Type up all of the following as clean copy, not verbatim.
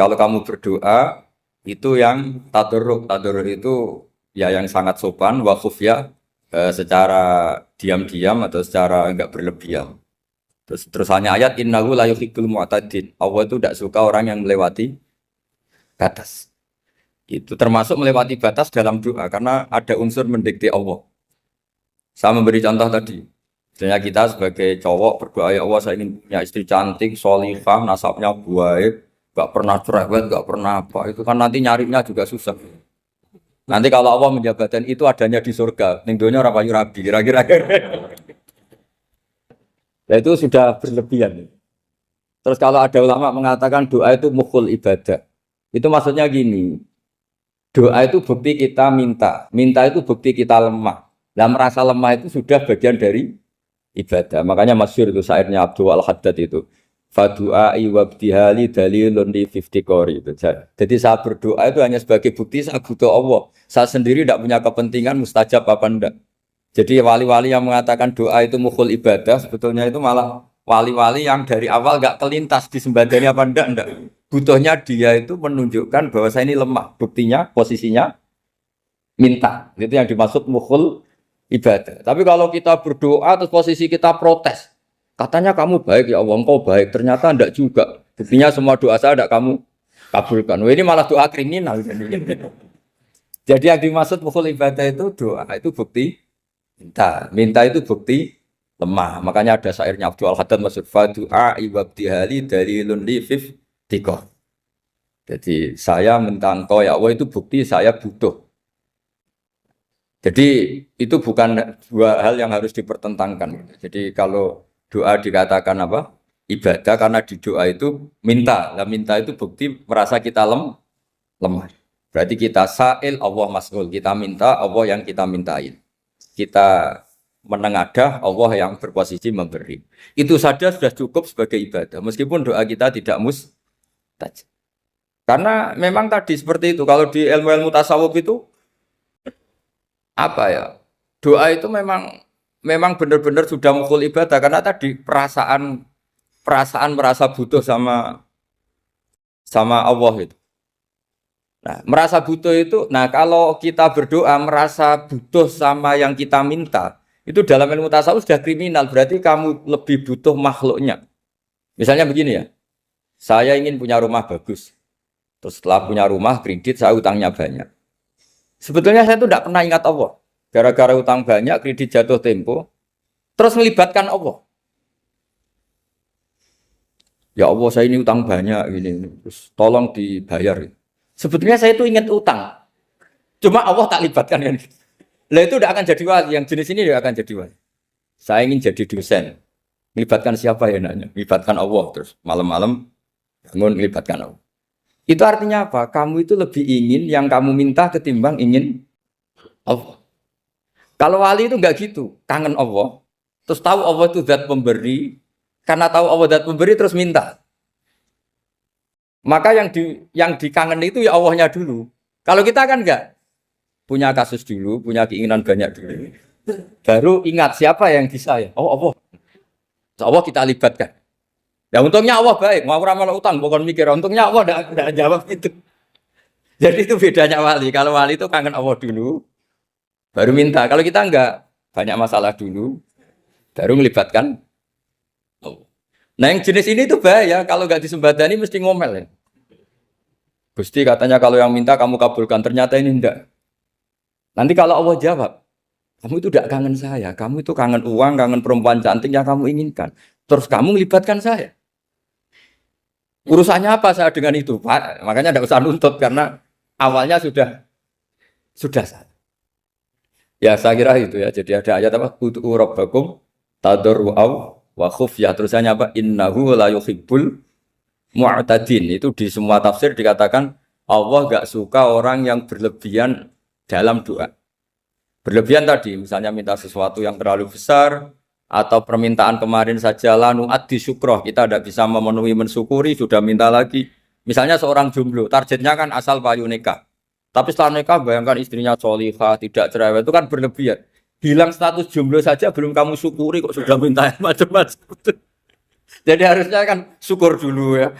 Kalau kamu berdoa itu yang tadarruk. Tadarruk itu ya yang sangat sopan, wakuf ya secara diam-diam atau secara enggak berlebihan. Terus hanya ayat innahu la yuhibbul mu'tadin. Allah itu tidak suka orang yang melewati batas. Itu termasuk melewati batas dalam doa karena ada unsur mendikte Allah. Saya memberi contoh tadi. Misalnya kita sebagai cowok berdoa, ya Allah saya ingin punya istri cantik, solihah, nasabnya baik, gak pernah cerewet, gak pernah apa. Itu kan nanti nyarinya juga susah. Nanti kalau Allah menjabatkan itu adanya di surga, ning donya ora payu rabi, kira-kira. Nah, itu sudah berlebihan. Terus kalau ada ulama mengatakan doa itu mukhul ibadah. Itu maksudnya gini, doa itu bukti kita minta, minta itu bukti kita lemah. Nah merasa lemah itu sudah bagian dari ibadah. Makanya masyhur itu syairnya Abdul Al-Haddad itu. Fadu'ai wabtihali dalilun li fiftikori itu. Jadi saya berdoa itu hanya sebagai bukti saya butuh Allah. Saya sendiri tidak punya kepentingan mustajab apa enggak. Jadi wali-wali yang mengatakan doa itu mukhul ibadah sebetulnya itu malah wali-wali yang dari awal enggak kelintas disembadani apa enggak. Butuhnya dia itu menunjukkan bahwa saya ini lemah. Buktinya posisinya minta. Itu yang dimaksud mukhul ibadah. Tapi kalau kita berdoa terus posisi kita protes. Katanya kamu baik ya Allah, engkau baik. Ternyata enggak juga. Buktinya semua doa saya enggak kamu kabulkan. Wah, ini malah doa kriminal. Jadi yang dimaksud mukhul ibadah itu doa itu bukti minta. Minta itu bukti lemah. Makanya ada syairnya Abdul Al-Haddad maksud fadu'a ibabtihali dalilun li fiftikor. Jadi saya minta engkau ya Allah itu bukti saya butuh. Jadi itu bukan dua hal yang harus dipertentangkan. Jadi kalau doa dikatakan apa? Ibadah karena di doa itu minta. Lah minta itu bukti merasa kita lemah. Berarti kita sa'il Allah mas'ul. Kita minta Allah yang kita mintain. Kita menengadah Allah yang berposisi memberi. Itu saja sudah cukup sebagai ibadah. Meskipun doa kita tidak mustajab. Karena memang tadi seperti itu. Kalau di ilmu-ilmu tasawuf itu apa ya? Doa itu memang benar-benar sudah mukhul ibadah karena tadi perasaan merasa butuh sama Allah itu. Nah, merasa butuh itu, nah kalau kita berdoa merasa butuh sama yang kita minta, itu dalam ilmu tasawuf sudah kriminal, berarti kamu lebih butuh makhluknya. Misalnya begini ya, saya ingin punya rumah bagus, terus setelah punya rumah kredit saya utangnya banyak. Sebetulnya saya itu tidak pernah ingat Allah, gara-gara utang banyak, kredit jatuh tempo, terus melibatkan Allah. Ya Allah saya ini utang banyak, ini, terus tolong dibayar. Sebetulnya saya itu ingat utang. Cuma Allah tak libatkan kan. Lah itu tidak akan jadi wali. Yang jenis ini tidak akan jadi wali. Saya ingin jadi dosen. Melibatkan siapa ya nanya? Melibatkan Allah terus. Malam-malam bangun melibatkan Allah. Itu artinya apa? Kamu itu lebih ingin yang kamu minta ketimbang ingin Allah. Kalau wali itu enggak gitu. Kangen Allah. Terus tahu Allah itu zat pemberi. Karena tahu Allah zat pemberi terus minta. Maka yang dikangen itu ya Allahnya dulu. Kalau kita kan enggak punya kasus dulu, punya keinginan banyak dulu. Baru ingat siapa yang bisa ya. Oh Allah. Allah kita libatkan. Ya untungnya Allah baik, mau ramal utang bukan mikir. Untungnya Allah enggak jawab itu. Jadi itu bedanya wali. Kalau wali itu kangen Allah dulu, baru minta. Kalau kita enggak, banyak masalah dulu, baru melibatkan Allah. Nah yang jenis ini tuh bahaya, kalau nggak disembadani mesti ngomel ya. Gusti katanya kalau yang minta kamu kabulkan, ternyata ini enggak. Nanti kalau Allah jawab, kamu itu tidak kangen saya, kamu itu kangen uang, kangen perempuan cantik yang kamu inginkan. Terus kamu melibatkan saya. Urusannya apa saya dengan itu, Pak? Makanya tidak usah nuntut karena awalnya sudah salah. Ya saya kira itu ya. Jadi ada ayat apa? Ud'u rabbakum tadarru'aw wa khufyah, terusannya apa? Innahu la yuhibbul mu'tadin. Itu di semua tafsir dikatakan Allah enggak suka orang yang berlebihan dalam doa. Berlebihan tadi misalnya minta sesuatu yang terlalu besar atau permintaan kemarin saja lanu addi syukroh, kita tidak bisa memenuhi mensyukuri sudah minta lagi. Misalnya seorang jomblo, targetnya kan asal payu nikah. Tapi setelah nikah bayangkan istrinya solihah, tidak cerewet, itu kan berlebihan. Hilang status jomblo saja belum kamu syukuri kok sudah minta macam-macam. Jadi harusnya kan syukur dulu ya.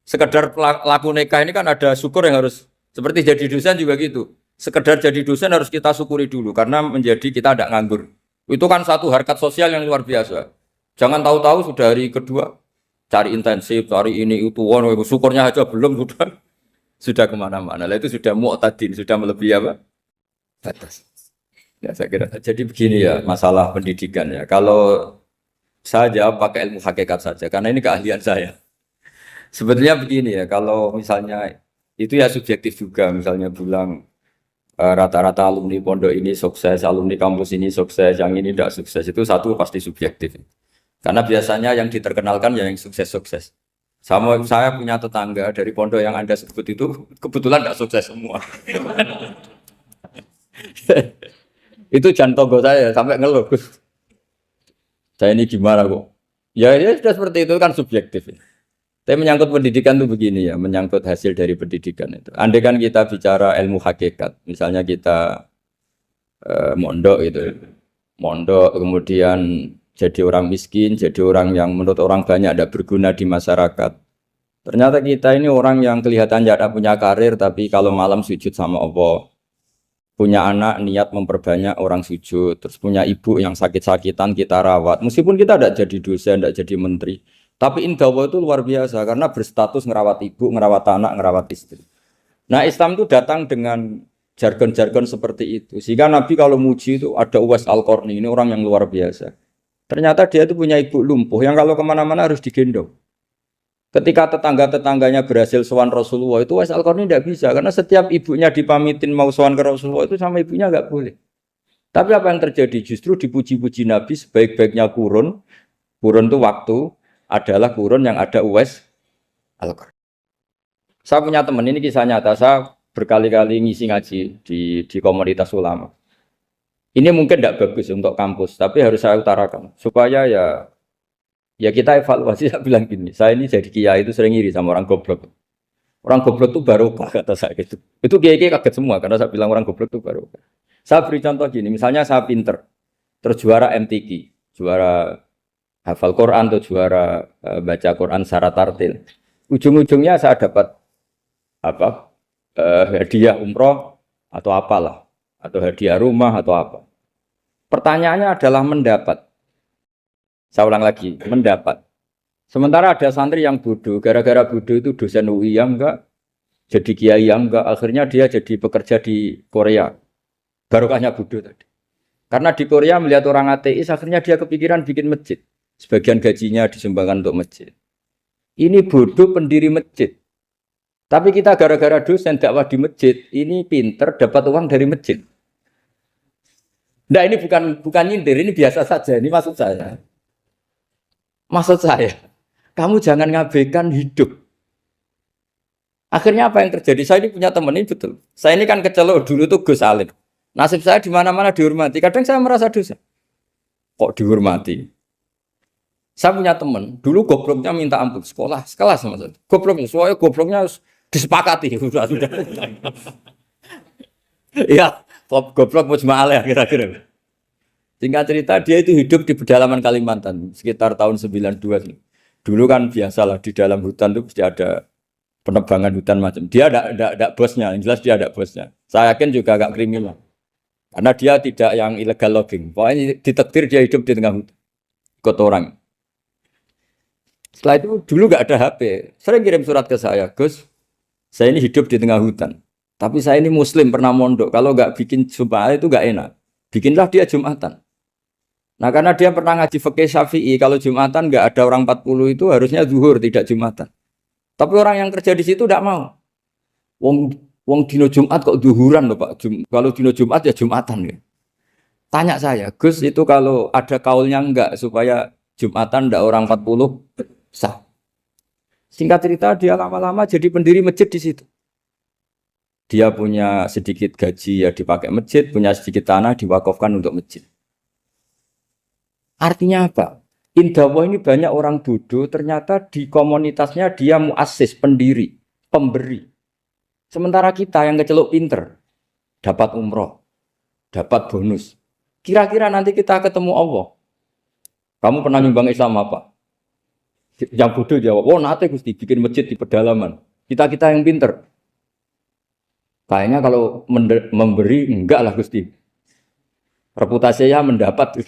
Sekedar laku nikah ini kan ada syukur yang harus seperti jadi dosen juga gitu. Sekedar jadi dosen harus kita syukuri dulu karena menjadi kita tidak nganggur. Itu kan satu harkat sosial yang luar biasa. Jangan tahu-tahu sudah hari kedua cari intensif, cari ini itu, syukurnya aja belum sudah kemana-mana. Lah itu sudah mu'tadin, sudah melebihi apa? Batas. Ya saya kira. Jadi begini ya masalah pendidikan ya. Kalau saya jawab pakai ilmu hakikat saja karena ini keahlian saya. Sebetulnya begini ya, kalau misalnya itu ya subjektif juga, misalnya bilang rata-rata alumni pondok ini sukses, alumni kampus ini sukses, yang ini tidak sukses, itu satu pasti subjektif. Karena biasanya yang diterkenalkan ya yang sukses-sukses. Sama saya punya tetangga dari pondok yang Anda sebut itu kebetulan tidak sukses semua. Itu jantogo saya sampai ngeluh. Saya ini gimana kok? Ya, ya sudah seperti itu kan subjektif. Tapi menyangkut pendidikan itu begini ya, menyangkut hasil dari pendidikan itu. Andai kan kita bicara ilmu hakikat, misalnya kita mondok gitu, mondok kemudian jadi orang miskin, jadi orang yang menurut orang banyak tidak berguna di masyarakat. Ternyata kita ini orang yang kelihatannya tidak punya karir, tapi kalau malam sujud sama Allah, punya anak niat memperbanyak orang sujud, terus punya ibu yang sakit-sakitan kita rawat, meskipun kita tidak jadi dosen, tidak jadi menteri. Tapi indawa itu luar biasa karena berstatus ngerawat ibu, ngerawat anak, ngerawat istri. Nah Islam itu datang dengan jargon-jargon seperti itu. Sehingga Nabi kalau muji itu ada Uwais Al-Qarni, ini orang yang luar biasa. Ternyata dia itu punya ibu lumpuh yang kalau kemana-mana harus digendong. Ketika tetangga-tetangganya berhasil sowan Rasulullah itu Uwais Al-Qarni tidak bisa. Karena setiap ibunya dipamitin mau sowan ke Rasulullah itu sama ibunya nggak boleh. Tapi apa yang terjadi? Justru dipuji-puji Nabi sebaik-baiknya kurun. Kurun itu waktu adalah kurun yang ada Uwais Al-Qarni. Saya punya teman, ini kisah nyata, saya berkali-kali ngisi ngaji di komunitas ulama. Ini mungkin tidak bagus untuk kampus, tapi harus saya utarakan supaya ya kita evaluasi. Saya bilang gini, saya ini jadi kiai itu sering iri sama orang goblok. Orang goblok itu barokah kata saya gitu. Itu kiai-kiai kaget semua karena saya bilang orang goblok itu barokah. Saya beri contoh gini, misalnya saya pinter, terus juara MTQ, juara hafal Quran atau juara baca Quran secara tartil. Ujung-ujungnya saya dapat apa? Hadiah umroh atau apalah, atau hadiah rumah atau apa. Pertanyaannya adalah mendapat. Saya ulang lagi, mendapat. Sementara ada santri yang bodoh, gara-gara bodoh itu dosen UI yang enggak, jadi kiai yang enggak, akhirnya dia jadi pekerja di Korea. Barokahnya bodoh tadi. Karena di Korea melihat orang ateis, akhirnya dia kepikiran bikin masjid. Sebagian gajinya disumbangkan untuk masjid. Ini bodoh pendiri masjid. Tapi kita gara-gara dosen dakwah di masjid, ini pinter dapat uang dari masjid. Nah ini bukan nyindir, ini biasa saja. Ini maksud saya. Maksud saya, kamu jangan ngabaikan hidup. Akhirnya apa yang terjadi? Saya ini punya teman ini betul. Saya ini kan kecelok dulu tuh Gus Alim. Nasib saya di mana-mana dihormati. Kadang saya merasa dosa. Kok dihormati? Saya punya teman, dulu gobloknya minta ampun sekolah, sekelas sama saya. Gobloknya, soalnya gobloknya harus disepakati. Sudah. Iya, goblok mujma'alah kira-kira. Singkat cerita, dia itu hidup di pedalaman Kalimantan, sekitar tahun 92. Dulu kan biasalah di dalam hutan itu pasti ada penebangan hutan macam. Dia ada bosnya, yang jelas dia ada bosnya. Saya yakin juga agak kriminal. Karena dia tidak yang illegal logging. Pokoknya ditakdir dia hidup di tengah hutan. Ikut orang. Setelah itu dulu nggak ada HP. Sering kirim surat ke saya, Gus, saya ini hidup di tengah hutan. Tapi saya ini Muslim pernah mondok. Kalau nggak bikin Jumat itu nggak enak. Bikinlah dia Jumatan. Nah karena dia pernah ngaji fikih Syafi'i, kalau Jumatan nggak ada orang 40 itu harusnya zuhur tidak Jumatan. Tapi orang yang kerja di situ tidak mau. Wong dino Jumat kok zuhuran loh Pak. Kalau dino Jumat ya Jumatan ya. Tanya saya, Gus itu kalau ada kaulnya enggak supaya Jumatan ndak orang 40 sah. Singkat cerita dia lama-lama jadi pendiri masjid di situ. Dia punya sedikit gaji ya dipakai masjid, punya sedikit tanah diwakafkan untuk masjid. Artinya apa? Indawa ini banyak orang bodoh, ternyata di komunitasnya dia muassis, pendiri, pemberi. Sementara kita yang kecelok pinter, dapat umroh, dapat bonus. Kira-kira nanti kita ketemu Allah. Kamu pernah nyumbang Islam apa? Yang bodoh jawab, oh nate Gusti bikin masjid di pedalaman. Kita yang pinter. Kayaknya kalau memberi enggak lah Gusti. Reputasinya mendapat.